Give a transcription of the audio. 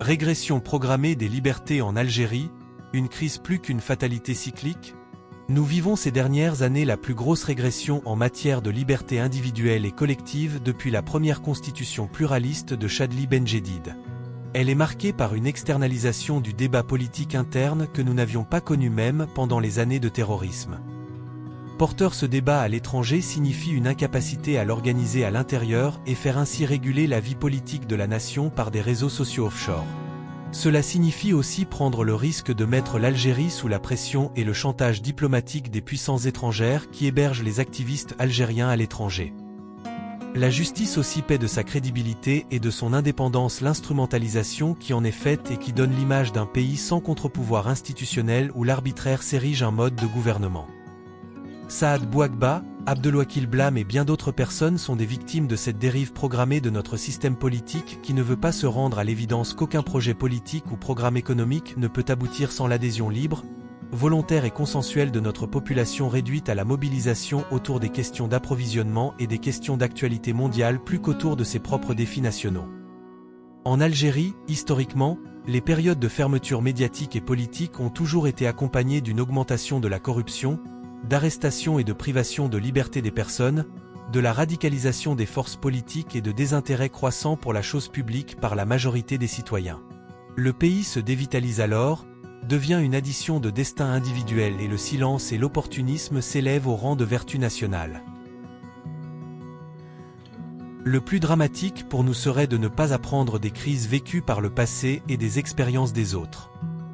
Régression programmée des libertés en Algérie, une crise plus qu'une fatalité cyclique? Nous vivons ces dernières années la plus grosse régression en matière de liberté individuelle et collective depuis la première constitution pluraliste de Chadli Benjedid. Elle est marquée par une externalisation du débat politique interne que nous n'avions pas connu même pendant les années de terrorisme. Porteur ce débat à l'étranger signifie une incapacité à l'organiser à l'intérieur et faire ainsi réguler la vie politique de la nation par des réseaux sociaux offshore. Cela signifie aussi prendre le risque de mettre l'Algérie sous la pression et le chantage diplomatique des puissances étrangères qui hébergent les activistes algériens à l'étranger. La justice aussi paie de sa crédibilité et de son indépendance l'instrumentalisation qui en est faite et qui donne l'image d'un pays sans contre-pouvoir institutionnel où l'arbitraire s'érige un mode de gouvernement. Saad Bouagba, Abdelwakil Blam et bien d'autres personnes sont des victimes de cette dérive programmée de notre système politique qui ne veut pas se rendre à l'évidence qu'aucun projet politique ou programme économique ne peut aboutir sans l'adhésion libre, volontaire et consensuelle de notre population réduite à la mobilisation autour des questions d'approvisionnement et des questions d'actualité mondiale plus qu'autour de ses propres défis nationaux. En Algérie, historiquement, les périodes de fermeture médiatique et politique ont toujours été accompagnées d'une augmentation de la corruption, d'arrestation et de privation de liberté des personnes, de la radicalisation des forces politiques et de désintérêt croissant pour la chose publique par la majorité des citoyens. Le pays se dévitalise alors, devient une addition de destins individuels et le silence et l'opportunisme s'élèvent au rang de vertu nationale. Le plus dramatique pour nous serait de ne pas apprendre des crises vécues par le passé et des expériences des autres.